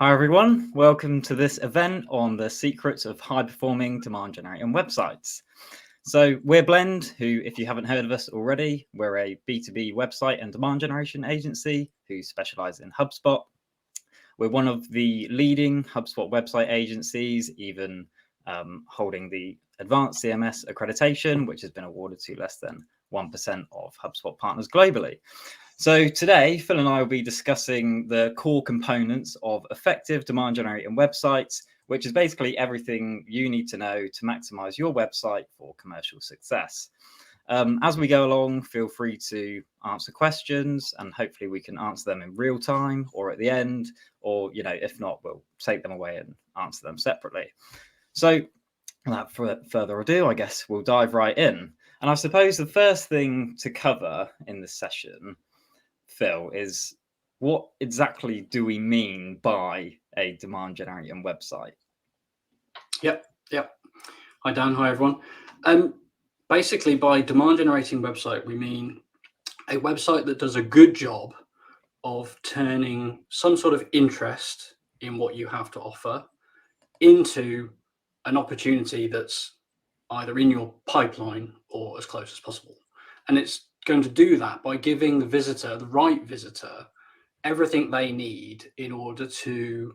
Hi everyone, welcome to this event on the secrets of high-performing demand-generating websites. So we're Blend, who, if you haven't heard of us already, we're a B2B website and demand generation agency who specialize in HubSpot. We're one of the leading HubSpot website agencies, even holding the advanced CMS accreditation, which has been awarded to less than 1% of HubSpot partners globally. So today, Phil and I will be discussing the core components of effective demand generating websites, which is basically everything you need to know to maximize your website for commercial success. As we go along, feel free to answer questions and hopefully we can answer them in real time or at the end, or, if not, we'll take them away and answer them separately. So without further ado, I guess we'll dive right in. And I suppose the first thing to cover in this session, Phil, is what exactly do we mean by a demand generating website? Yep. Hi, Dan. Hi, everyone. Basically, by demand generating website, we mean a website that does a good job of turning some sort of interest in what you have to offer into an opportunity that's either in your pipeline or as close as possible. And it's going to do that by giving the visitor, the right visitor, everything they need in order to,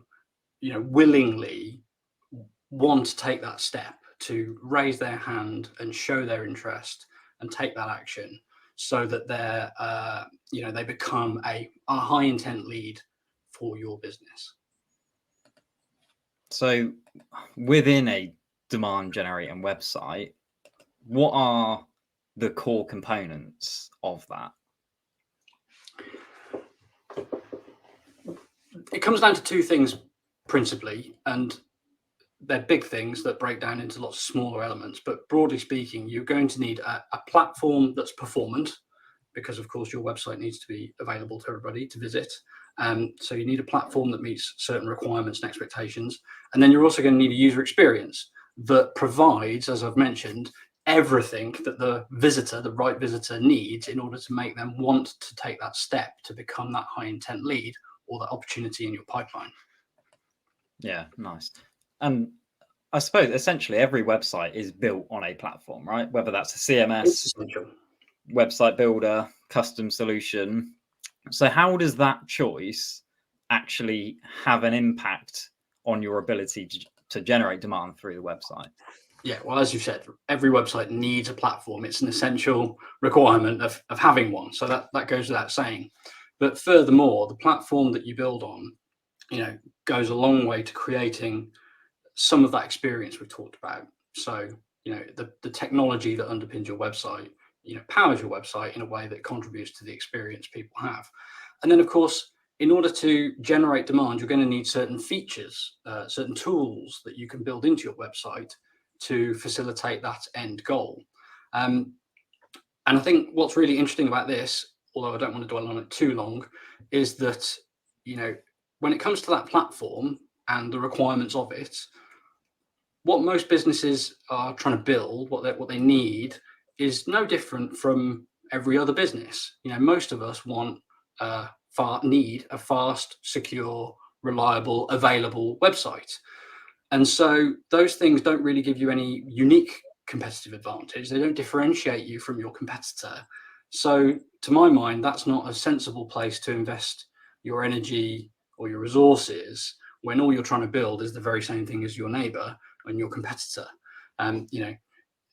willingly want to take that step to raise their hand and show their interest and take that action, so that they're, they become a high intent lead for your business. So within a demand generating website, what are the core components of that? It comes down to two things principally, and they're big things that break down into lots of smaller elements. But broadly speaking, you're going to need a platform that's performant, because of course your website needs to be available to everybody to visit. So you need a platform that meets certain requirements and expectations. And then you're also going to need a user experience that provides, as I've mentioned, everything that the visitor, the right visitor, needs in order to make them want to take that step to become that high intent lead or that opportunity in your pipeline. Yeah, nice. And I suppose essentially every website is built on a platform, right? Whether that's a CMS, website builder, custom solution. So how does that choice actually have an impact on your ability to generate demand through the website? Yeah, well, as you said, every website needs a platform. It's an essential requirement of having one. So that goes without saying. But furthermore, the platform that you build on, goes a long way to creating some of that experience we've talked about. So, the technology that underpins your website, powers your website in a way that contributes to the experience people have. And then, of course, in order to generate demand, you're going to need certain features, certain tools that you can build into your website to facilitate that end goal. And I think what's really interesting about this, although I don't want to dwell on it too long, is that, when it comes to that platform and the requirements of it, what most businesses are trying to build, what they need, is no different from every other business. Most of us need a fast, secure, reliable, available website. And so those things don't really give you any unique competitive advantage. They don't differentiate you from your competitor. So to my mind, that's not a sensible place to invest your energy or your resources when all you're trying to build is the very same thing as your neighbor and your competitor.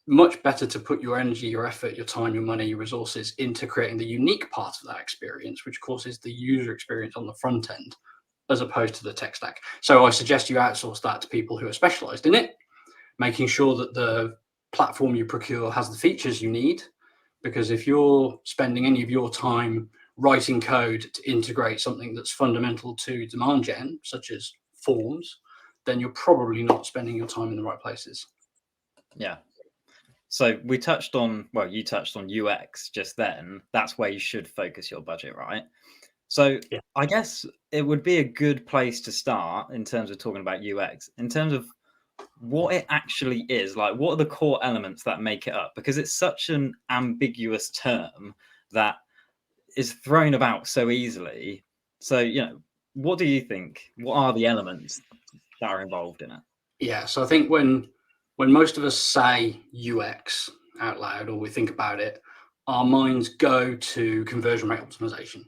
Much better to put your energy, your effort, your time, your money, your resources into creating the unique part of that experience, which of course is the user experience on the front end, as opposed to the tech stack. So I suggest you outsource that to people who are specialized in it, making sure that the platform you procure has the features you need. Because if you're spending any of your time writing code to integrate something that's fundamental to demand gen, such as forms, then you're probably not spending your time in the right places. Yeah. So you touched on UX just then. That's where you should focus your budget, right? So yeah. I guess it would be a good place to start in terms of talking about UX, in terms of what it actually is. Like, what are the core elements that make it up? Because it's such an ambiguous term that is thrown about so easily. So, what do you think? What are the elements that are involved in it? Yeah, so I think when most of us say UX out loud or we think about it, our minds go to conversion rate optimization.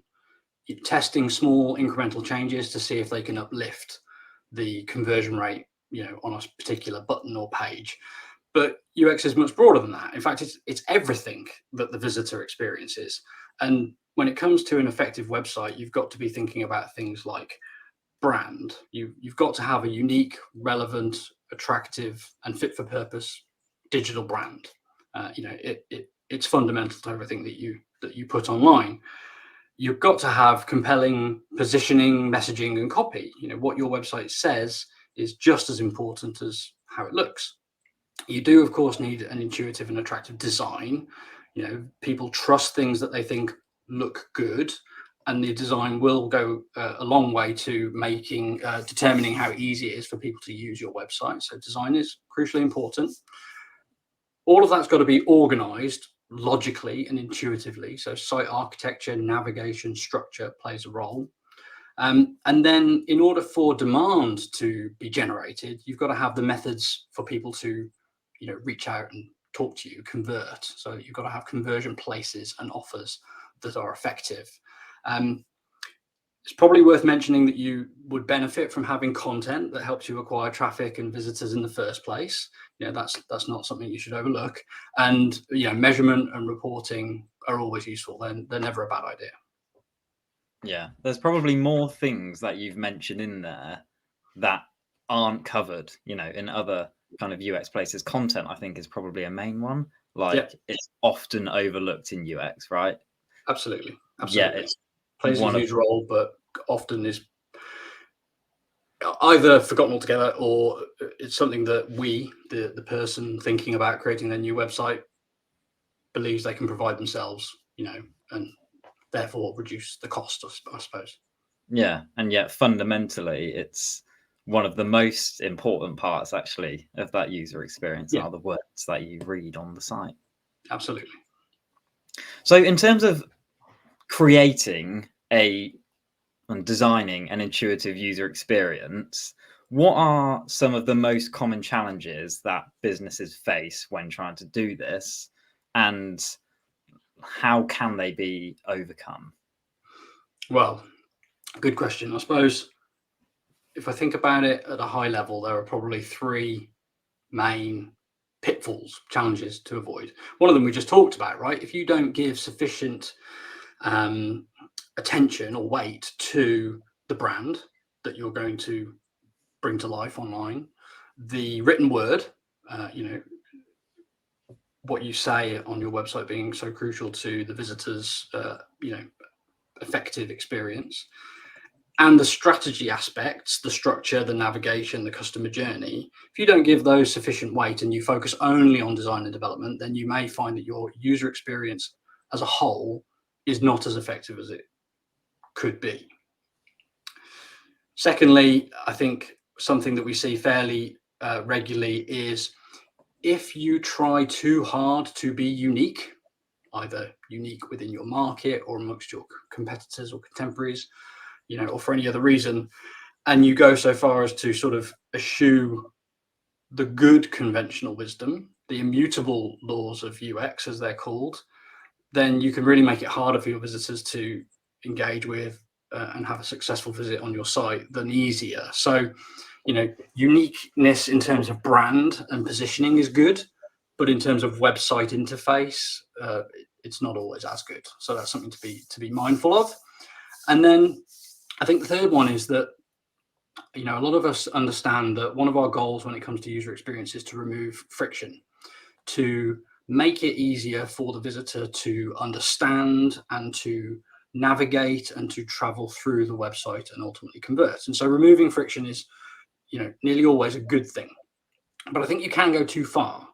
You're testing small incremental changes to see if they can uplift the conversion rate, on a particular button or page. But UX is much broader than that. In fact, it's everything that the visitor experiences. And when it comes to an effective website, you've got to be thinking about things like brand. You've got to have a unique, relevant, attractive, and fit for purpose digital brand. It's fundamental to everything that you put online. You've got to have compelling positioning, messaging, and copy. What your website says is just as important as how it looks. You do, of course, need an intuitive and attractive design. People trust things that they think look good, and the design will go a long way to determining how easy it is for people to use your website. So design is crucially important. All of that's got to be organized logically and intuitively. So site architecture, navigation, structure plays a role. And then in order for demand to be generated, you've got to have the methods for people to, reach out and talk to you, convert. So you've got to have conversion places and offers that are effective. It's probably worth mentioning that you would benefit from having content that helps you acquire traffic and visitors in the first place. That's not something you should overlook. And measurement and reporting are always useful. They're never a bad idea. Yeah, there's probably more things that you've mentioned in there that aren't covered, in other kind of UX places. Content, I think, is probably a main one. It's often overlooked in UX, right? Absolutely. Yeah, it's plays a huge role, but often is either forgotten altogether, or it's something that the person thinking about creating their new website, believes they can provide themselves, and therefore reduce the cost, I suppose. Yeah, and yet fundamentally, it's one of the most important parts, actually, of that user experience are the words that you read on the site. Absolutely. So in terms of creating and designing an intuitive user experience, what are some of the most common challenges that businesses face when trying to do this, and how can they be overcome? Well, good question. I suppose if I think about it at a high level, there are probably three main pitfalls, challenges to avoid. One of them we just talked about, right? If you don't give sufficient attention or weight to the brand that you're going to bring to life online, the written word, what you say on your website being so crucial to the visitor's, effective experience, and the strategy aspects, the structure, the navigation, the customer journey. If you don't give those sufficient weight and you focus only on design and development, then you may find that your user experience as a whole is not as effective as it could be. Secondly, I think something that we see fairly regularly is if you try too hard to be unique, either unique within your market or amongst your competitors or contemporaries, or for any other reason, and you go so far as to sort of eschew the good conventional wisdom, the immutable laws of UX, as they're called, then you can really make it harder for your visitors to engage with and have a successful visit on your site than easier. So, uniqueness in terms of brand and positioning is good, but in terms of website interface, it's not always as good. So that's something to be mindful of. And then I think the third one is that, a lot of us understand that one of our goals when it comes to user experience is to remove friction, to make it easier for the visitor to understand and to navigate and to travel through the website and ultimately convert. And so removing friction is, nearly always a good thing. But I think you can go too far.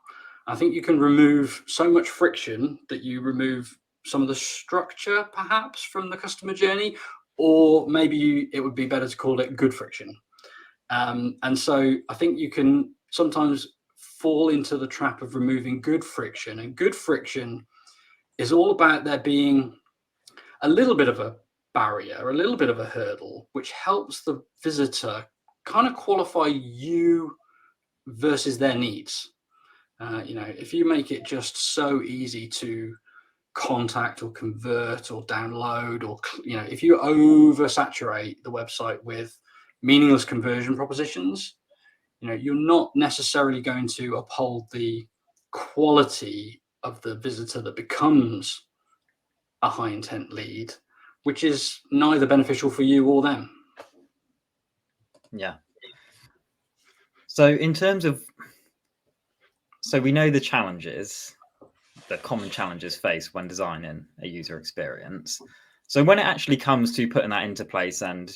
I think you can remove so much friction that you remove some of the structure, perhaps, from the customer journey, or maybe it would be better to call it good friction. And so I think you can sometimes fall into the trap of removing good friction. And good friction is all about there being a little bit of a barrier, a little bit of a hurdle, which helps the visitor kind of qualify you versus their needs. If you make it just so easy to contact or convert or download, or if you oversaturate the website with meaningless conversion propositions, you're not necessarily going to uphold the quality of the visitor that becomes a high intent lead, which is neither beneficial for you or them. Yeah. So in terms of, so we know the challenges, the common challenges faced when designing a user experience. So when it actually comes to putting that into place and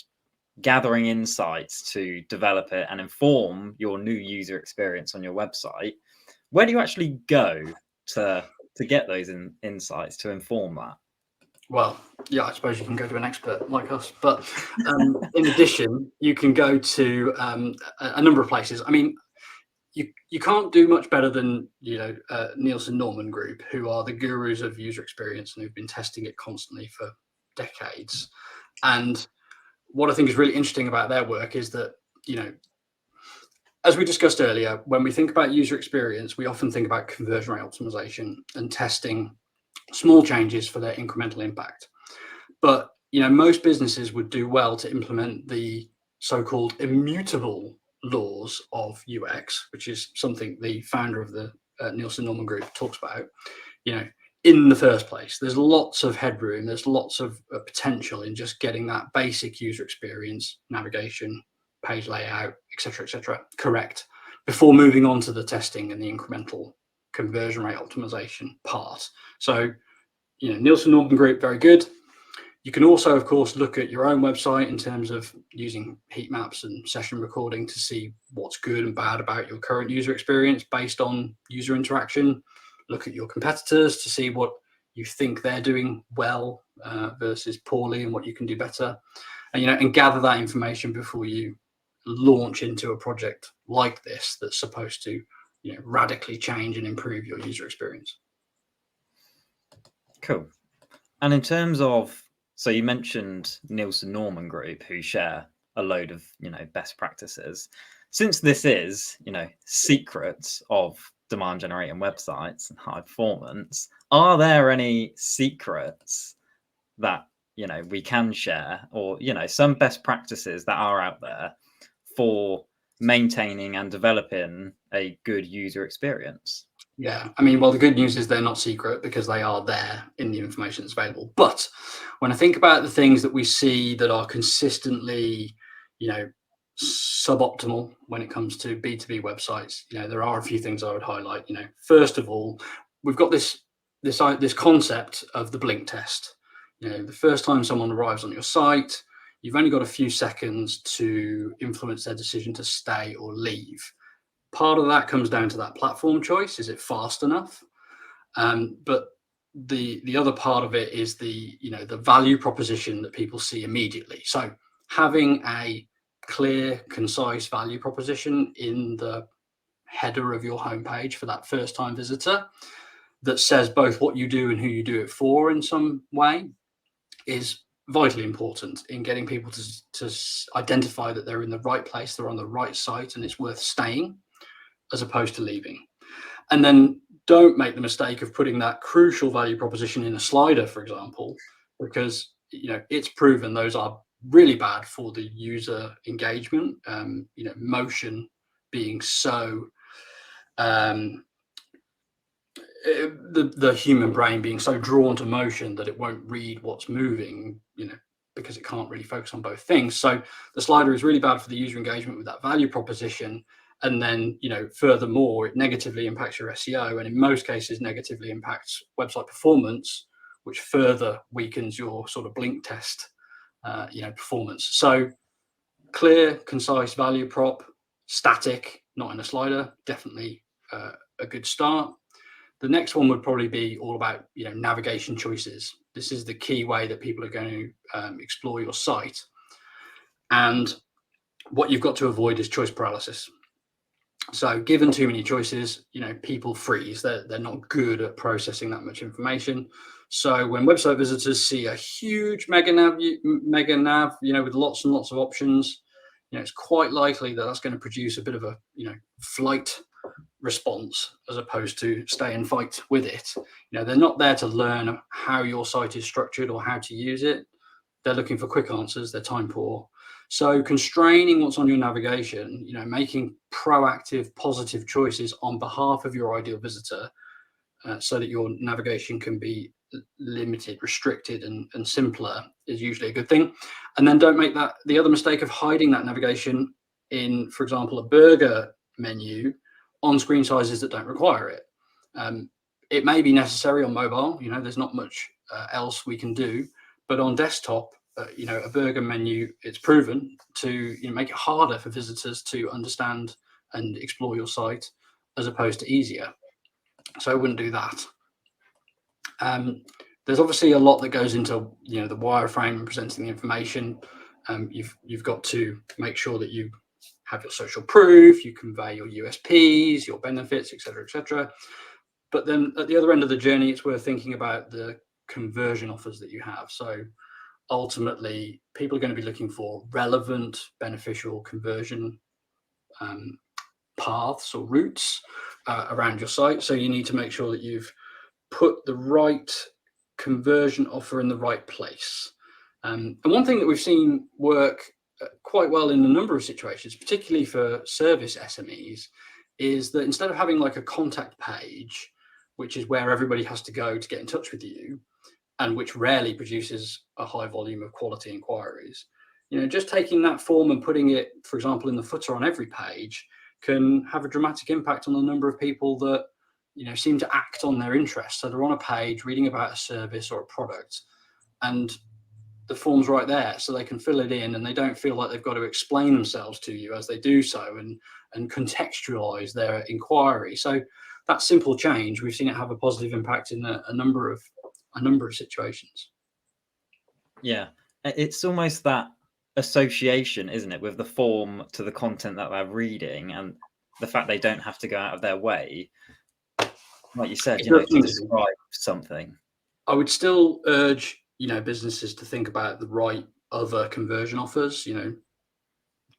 gathering insights to develop it and inform your new user experience on your website, where do you actually go to get those insights to inform that? Well, yeah, I suppose you can go to an expert like us, but in addition, you can go to a number of places. I mean, you can't do much better than Nielsen Norman Group, who are the gurus of user experience and who've been testing it constantly for decades. And what I think is really interesting about their work is that, as we discussed earlier, when we think about user experience, we often think about conversion rate optimization and testing small changes for their incremental impact. But most businesses would do well to implement the so-called immutable laws of UX, which is something the founder of the Nielsen Norman Group talks about. In the first place, there's lots of headroom, there's lots of potential in just getting that basic user experience, navigation, page layout, etc., correct before moving on to the testing and the incremental conversion rate optimization part. So, Nielsen Norman Group, very good. You can also, of course, look at your own website in terms of using heat maps and session recording to see what's good and bad about your current user experience based on user interaction. Look at your competitors to see what you think they're doing well versus poorly and what you can do better. And gather that information before you launch into a project like this that's supposed to radically change and improve your user experience. Cool. And in terms of, so you mentioned Nielsen Norman Group, who share a load of best practices. Since this is secrets of demand generating websites and high performance, are there any secrets that we can share, or some best practices that are out there for maintaining and developing a good user experience? Yeah, I mean, well, the good news is they're not secret because they are there in the information that's available. But when I think about the things that we see that are consistently, suboptimal when it comes to B2B websites, there are a few things I would highlight. First of all, we've got this concept of the blink test. The first time someone arrives on your site, you've only got a few seconds to influence their decision to stay or leave. Part of that comes down to that platform choice. Is it fast enough? But the other part of it is the value proposition that people see immediately. So having a clear, concise value proposition in the header of your homepage for that first time visitor that says both what you do and who you do it for in some way is vitally important in getting people to identify that they're in the right place, they're on the right site, and it's worth staying as opposed to leaving. And then don't make the mistake of putting that crucial value proposition in a slider, for example, because it's proven those are really bad for the user engagement. Motion being so the human brain being so drawn to motion that it won't read what's moving, because it can't really focus on both things. So the slider is really bad for the user engagement with that value proposition. And then, furthermore, it negatively impacts your SEO, and in most cases negatively impacts website performance, which further weakens your sort of blink test, performance. So clear, concise value prop, static, not in a slider, definitely a good start. The next one would probably be all about, navigation choices. This is the key way that people are going to explore your site. And what you've got to avoid is choice paralysis. So given too many choices, people freeze. They're not good at processing that much information. So when website visitors see a huge mega nav, with lots and lots of options, it's quite likely that that's going to produce a bit of a, flight response as opposed to stay and fight with it. They're not there to learn how your site is structured or how to use it. They're looking for quick answers. They're time poor. So constraining what's on your navigation, making proactive, positive choices on behalf of your ideal visitor, so that your navigation can be limited, restricted, and simpler is usually a good thing. And then don't make the other mistake of hiding that navigation in, for example, a burger menu on screen sizes that don't require it. It may be necessary on mobile. There's not much else we can do, but on desktop, a burger menu, it's proven to make it harder for visitors to understand and explore your site as opposed to easier. So I wouldn't do that. There's obviously a lot that goes into the wireframe and presenting the information. You've got to make sure that you have your social proof, you convey your USPs, your benefits, etc., etc. But then at the other end of the journey, it's worth thinking about the conversion offers that you have. So ultimately, people are going to be looking for relevant, beneficial conversion paths or routes around your site. So you need to make sure that you've put the right conversion offer in the right place. And one thing that we've seen work quite well in a number of situations, particularly for service SMEs, is that instead of having like a contact page, which is where everybody has to go to get in touch with you, and which rarely produces a high volume of quality inquiries, just taking that form and putting it, for example, in the footer on every page can have a dramatic impact on the number of people that seem to act on their interests. So they're on a page reading about a service or a product, and the form's right there, so they can fill it in, and they don't feel like they've got to explain themselves to you as they do so, and contextualize their inquiry. So that simple change, we've seen it have a positive impact in a number of situations. Yeah, it's almost that association, isn't it, with the form to the content that they're reading, and the fact they don't have to go out of their way, like you said, to describe something. I would still urge businesses to think about the right other conversion offers,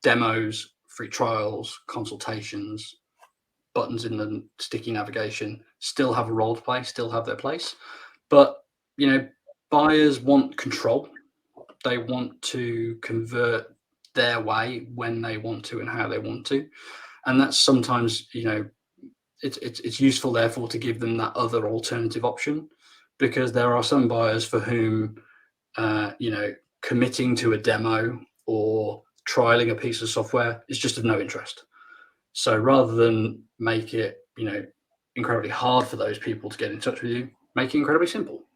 demos, free trials, consultations, buttons in the sticky navigation still have a role to play, still have their place. But buyers want control. They want to convert their way when they want to and how they want to, and that's sometimes it's useful therefore to give them that other alternative option, because there are some buyers for whom committing to a demo or trialing a piece of software is just of no interest. So rather than make it incredibly hard for those people to get in touch with you, make it incredibly simple.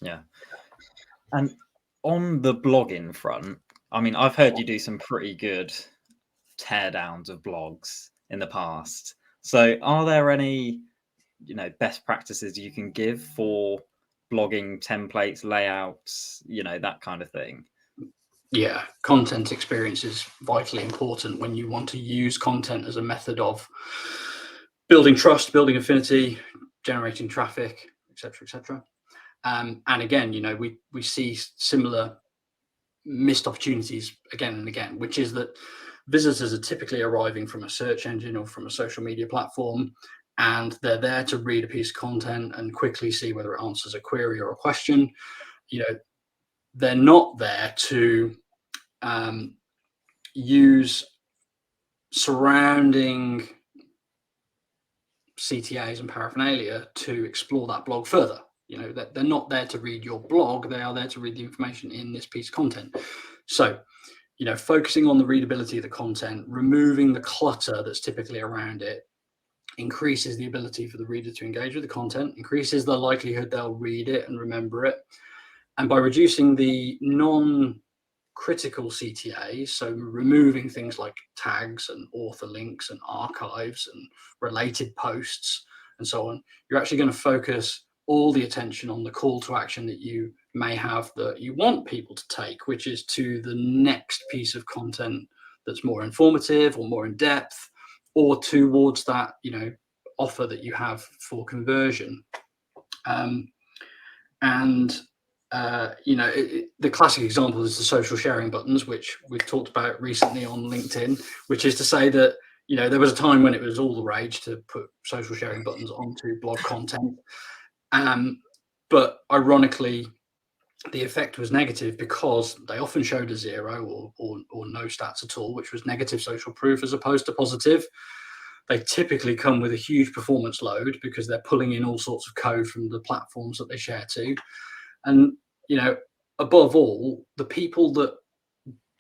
Yeah. And on the blogging front, I mean, I've heard you do some pretty good teardowns of blogs in the past. So are there any, best practices you can give for blogging templates, layouts, that kind of thing? Yeah, content experience is vitally important when you want to use content as a method of building trust, building affinity, generating traffic, etc., etc. And again, we see similar missed opportunities again and again, which is that visitors are typically arriving from a search engine or from a social media platform, and they're there to read a piece of content and quickly see whether it answers a query or a question. They're not there to use surrounding CTAs and paraphernalia to explore that blog further. They're not there to read your blog, they are there to read the information in this piece of content. So focusing on the readability of the content, removing the clutter that's typically around it, increases the ability for the reader to engage with the content, increases the likelihood they'll read it and remember it. And by reducing the non-critical CTAs, so removing things like tags and author links and archives and related posts and so on, you're actually going to focus all the attention on the call to action that you may have that you want people to take, which is to the next piece of content that's more informative or more in depth, or towards that offer that you have for conversion. And the classic example is the social sharing buttons, which we've talked about recently on LinkedIn, which is to say that, there was a time when it was all the rage to put social sharing buttons onto blog content. But ironically, the effect was negative because they often showed a 0 or no stats at all, which was negative social proof as opposed to positive. They typically come with a huge performance load because they're pulling in all sorts of code from the platforms that they share to. And, above all, the people that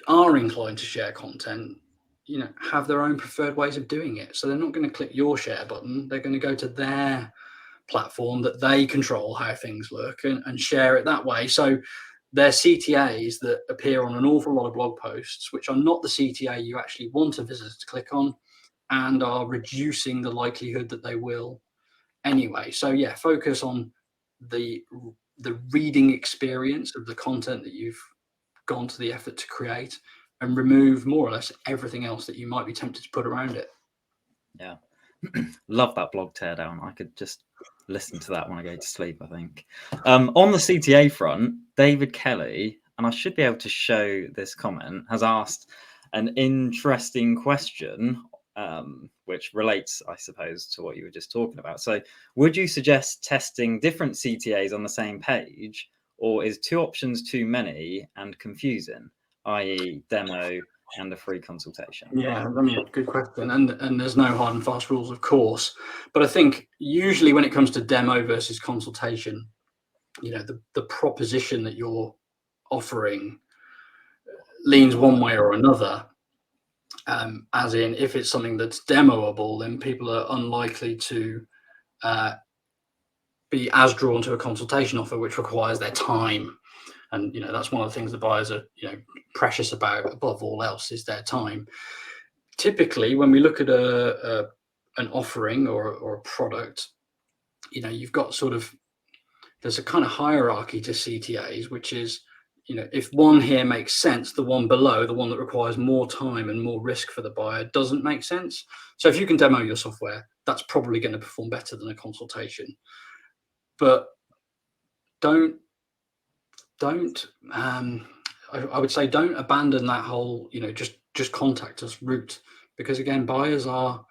are inclined to share content, have their own preferred ways of doing it. So they're not going to click your share button. They're going to go to their platform that they control how things look and share it that way. So they're CTAs that appear on an awful lot of blog posts, which are not the CTA you actually want a visitor to click on, and are reducing the likelihood that they will anyway. So yeah, focus on the reading experience of the content that you've gone to the effort to create, and remove more or less everything else that you might be tempted to put around it. Yeah. Love that blog teardown. I could just listen to that when I go to sleep, I think. On the CTA front, David Kelly, and I should be able to show this comment, has asked an interesting question, which relates, I suppose, to what you were just talking about. So would you suggest testing different CTAs on the same page, or is 2 options too many and confusing, i.e. demo and a free consultation? Yeah, good question. And there's no hard and fast rules, of course. But I think usually when it comes to demo versus consultation, the proposition that you're offering leans one way or another. As in, if it's something that's demoable, then people are unlikely to be as drawn to a consultation offer, which requires their time. And that's one of the things that buyers are precious about above all else, is their time. Typically, when we look at an offering or a product, you've got there's a kind of hierarchy to CTAs, which is, if one here makes sense, the one below, the one that requires more time and more risk for the buyer, doesn't make sense. So if you can demo your software, that's probably going to perform better than a consultation. But I would say don't abandon that whole, just contact us route, because again, buyers are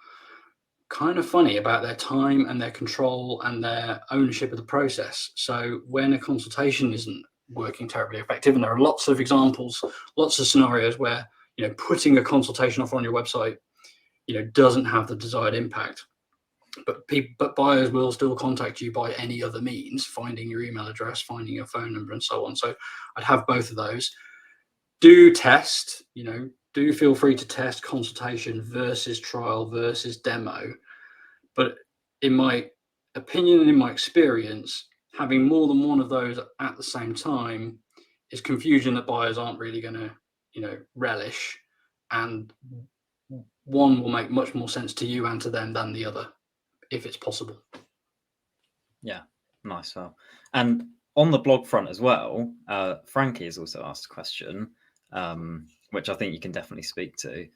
kind of funny about their time and their control and their ownership of the process. So when a consultation isn't working terribly effective, and there are lots of examples, lots of scenarios where, putting a consultation offer on your website, doesn't have the desired impact. But buyers will still contact you by any other means, finding your email address, finding your phone number, and so on. So I'd have both of those. Do test, do feel free to test consultation versus trial versus demo. But in my opinion and in my experience, having more than one of those at the same time is confusion that buyers aren't really going to, relish. And one will make much more sense to you and to them than the other, if it's possible. Yeah, nice. Well, and on the blog front as well, Frankie has also asked a question, which I think you can definitely speak to.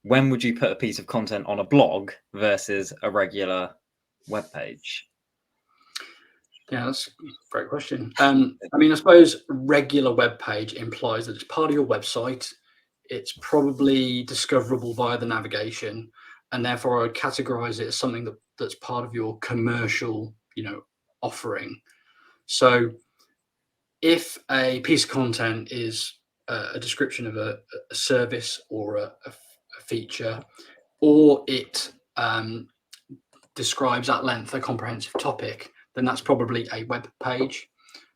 When would you put a piece of content on a blog versus a regular web page? Yeah, that's a great question. I suppose regular web page implies that it's part of your website. It's probably discoverable via the navigation, and therefore I would categorize it as something that's part of your commercial, offering. So if a piece of content is a description of a service or a feature, or it describes at length a comprehensive topic, then that's probably a web page.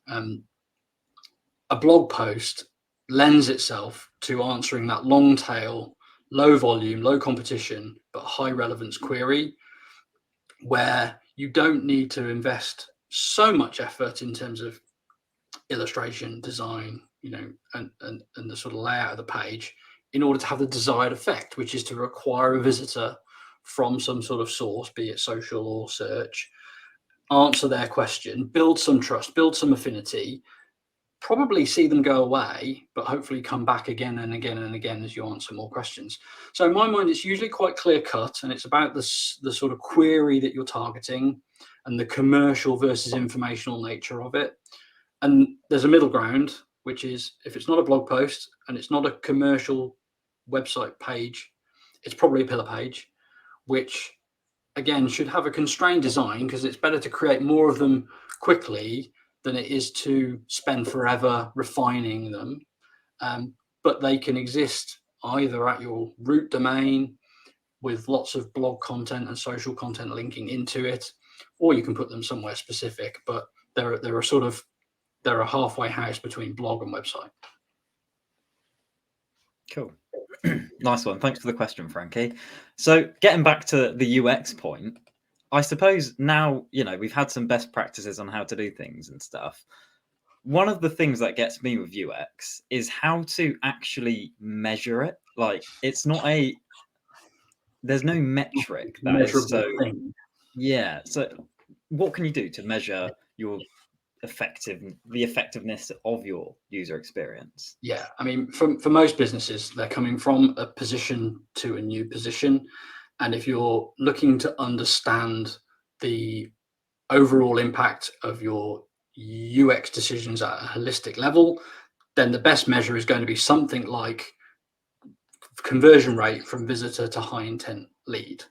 A blog post lends itself to answering that long tail, low volume, low competition, but high relevance query, where you don't need to invest so much effort in terms of illustration, design, and the sort of layout of the page in order to have the desired effect, which is to acquire a visitor from some sort of source, be it social or search, answer their question, build some trust, build some affinity, probably see them go away, but hopefully come back again and again and again as you answer more questions. So in my mind, it's usually quite clear cut, and it's about the sort of query that you're targeting and the commercial versus informational nature of it. And there's a middle ground, which is if it's not a blog post and it's not a commercial website page, it's probably a pillar page, which again should have a constrained design, because it's better to create more of them quickly than it is to spend forever refining them. But they can exist either at your root domain with lots of blog content and social content linking into it, or you can put them somewhere specific. But they're a halfway house between blog and website. Cool. Nice one. Thanks for the question, Frankie. So getting back to the UX point, I suppose now, we've had some best practices on how to do things and stuff. One of the things that gets me with UX is how to actually measure it. Like, there's no metric that is so thing. Yeah. So what can you do to measure the effectiveness of your user experience? Yeah, I mean, for most businesses, they're coming from a position to a new position. And if you're looking to understand the overall impact of your UX decisions at a holistic level, then the best measure is going to be something like conversion rate from visitor to high intent lead.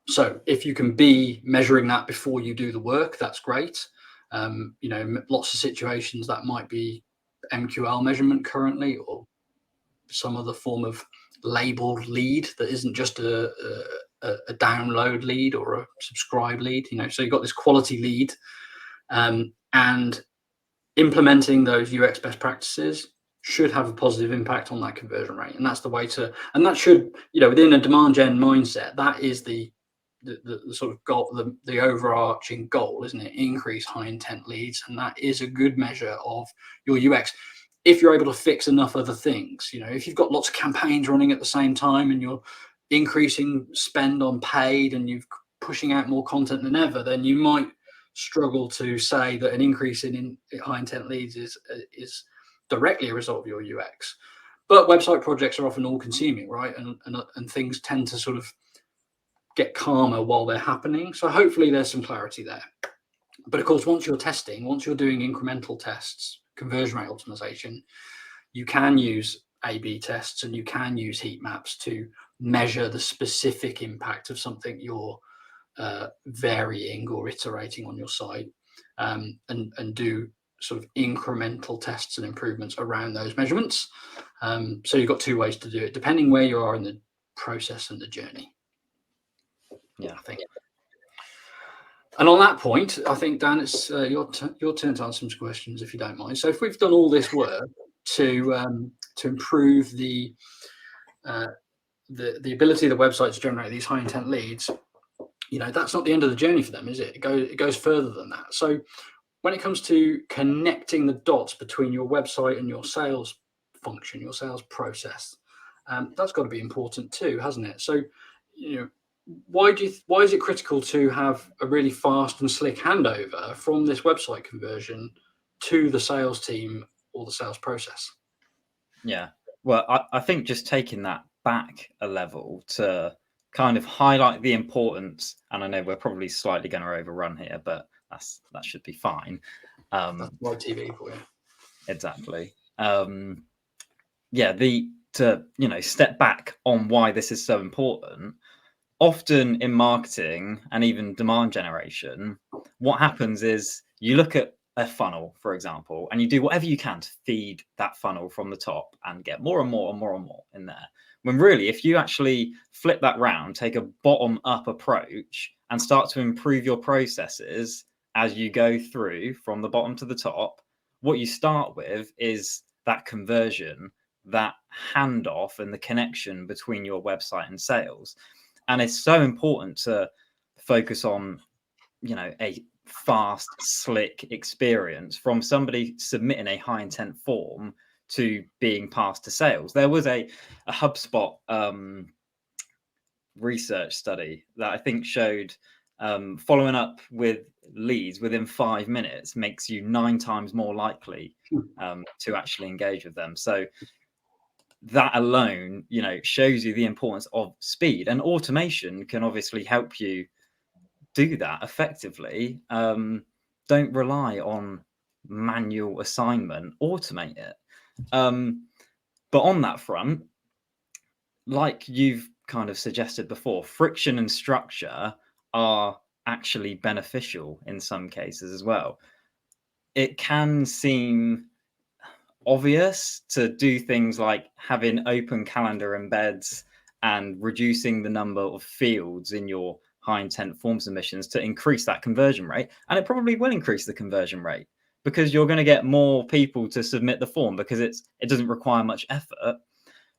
So if you can be measuring that before you do the work, that's great. Lots of situations that might be MQL measurement currently, or some other form of labeled lead that isn't just a download lead or a subscribe lead. So you've got this quality lead, and implementing those UX best practices should have a positive impact on that conversion rate. And that's the way to, and that should, within a demand gen mindset, that is the sort of goal, the overarching goal, isn't it? Increase high intent leads, and that is a good measure of your UX. If you're able to fix enough other things, if you've got lots of campaigns running at the same time and you're increasing spend on paid and you're pushing out more content than ever, then you might struggle to say that an increase in high intent leads is directly a result of your UX. But website projects are often all consuming, right? And things tend to sort of get calmer while they're happening. So hopefully there's some clarity there. But of course, once you're doing incremental tests, conversion rate optimization, you can use A/B tests and you can use heat maps to measure the specific impact of something you're varying or iterating on your site, and do sort of incremental tests and improvements around those measurements. So you've got two ways to do it, depending where you are in the process and the journey. Yeah, I think. And on that point, I think, Dan, it's your turn to answer some questions, if you don't mind. So if we've done all this work to improve the ability of the website to generate these high intent leads, that's not the end of the journey for them, is it? It goes further than that. So when it comes to connecting the dots between your website and your sales function, your sales process, that's got to be important too, hasn't it? So, why is it critical to have a really fast and slick handover from this website conversion to the sales team or the sales process? Yeah, well, I think just taking that back a level to kind of highlight the importance, and I know we're probably slightly going to overrun here, but that should be fine. That's live TV for you. Exactly. To step back on why this is so important. Often in marketing and even demand generation, what happens is you look at a funnel, for example, and you do whatever you can to feed that funnel from the top and get more and more and more and more in there. When really, if you actually flip that round, take a bottom-up approach and start to improve your processes as you go through from the bottom to the top, what you start with is that conversion, that handoff and the connection between your website and sales. And it's so important to focus on, a fast, slick experience from somebody submitting a high intent form to being passed to sales. There was a HubSpot research study that I think showed following up with leads within 5 minutes makes you 9 times more likely to actually engage with them. So that alone, shows you the importance of speed, and automation can obviously help you do that effectively. Don't rely on manual assignment, automate it. But on that front, like you've kind of suggested before, friction and structure are actually beneficial in some cases as well. It can seem obvious to do things like having open calendar embeds and reducing the number of fields in your high intent form submissions to increase that conversion rate. And it probably will increase the conversion rate because you're going to get more people to submit the form because it doesn't require much effort.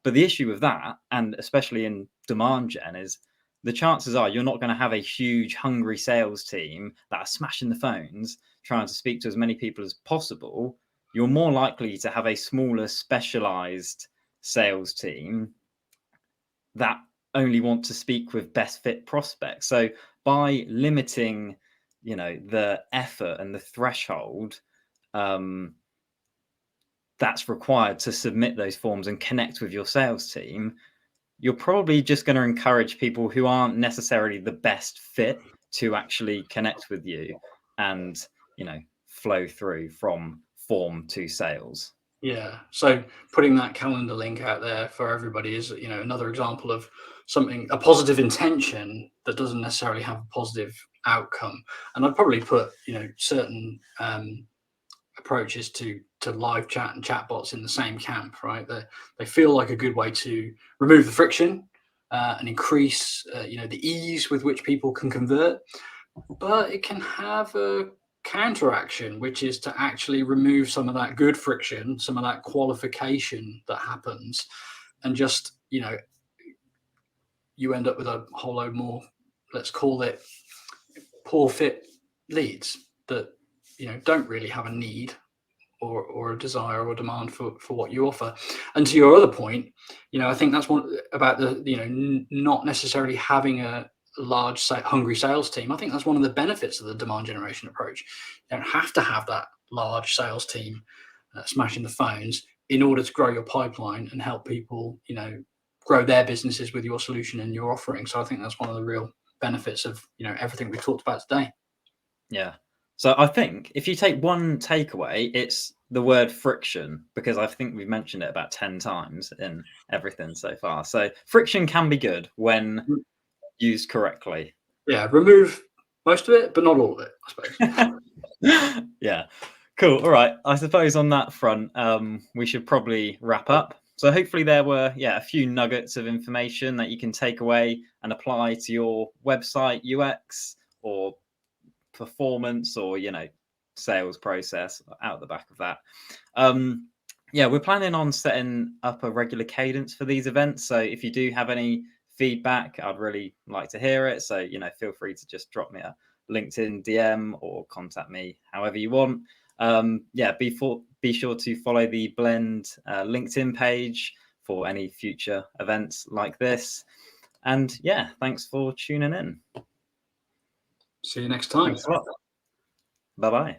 But the issue with that, and especially in demand gen, is the chances are you're not going to have a huge hungry sales team that are smashing the phones trying to speak to as many people as possible. You're more likely to have a smaller specialized sales team that only want to speak with best fit prospects. So by limiting, the effort and the threshold that's required to submit those forms and connect with your sales team, you're probably just going to encourage people who aren't necessarily the best fit to actually connect with you and, flow through from form to sales. Yeah. So putting that calendar link out there for everybody is, another example of a positive intention that doesn't necessarily have a positive outcome. And I'd probably put, certain approaches to live chat and chatbots in the same camp, right? They feel like a good way to remove the friction and increase, the ease with which people can convert. But it can have a counteraction, which is to actually remove some of that good friction, some of that qualification that happens, and just, you end up with a whole load more, let's call it poor fit leads that, don't really have a need or a desire or demand for what you offer. And to your other point, I think that's one about the, not necessarily having a large hungry sales team. I think that's one of the benefits of the demand generation approach. You don't have to have that large sales team smashing the phones in order to grow your pipeline and help people, grow their businesses with your solution and your offering. So I think that's one of the real benefits of, everything we've talked about today. Yeah. So I think if you take one takeaway, it's the word friction, because I think we've mentioned it about 10 times in everything so far. So friction can be good when used correctly. Yeah, remove most of it, but not all of it, I suppose. Yeah, cool. All right. I suppose on that front, we should probably wrap up. So hopefully there were, a few nuggets of information that you can take away and apply to your website UX or performance or, sales process out the back of that. We're planning on setting up a regular cadence for these events. So if you do have any feedback, I'd really like to hear it. So, feel free to just drop me a LinkedIn DM or contact me however you want. Be sure to follow the Blend LinkedIn page for any future events like this. And thanks for tuning in. See you next time. Bye-bye.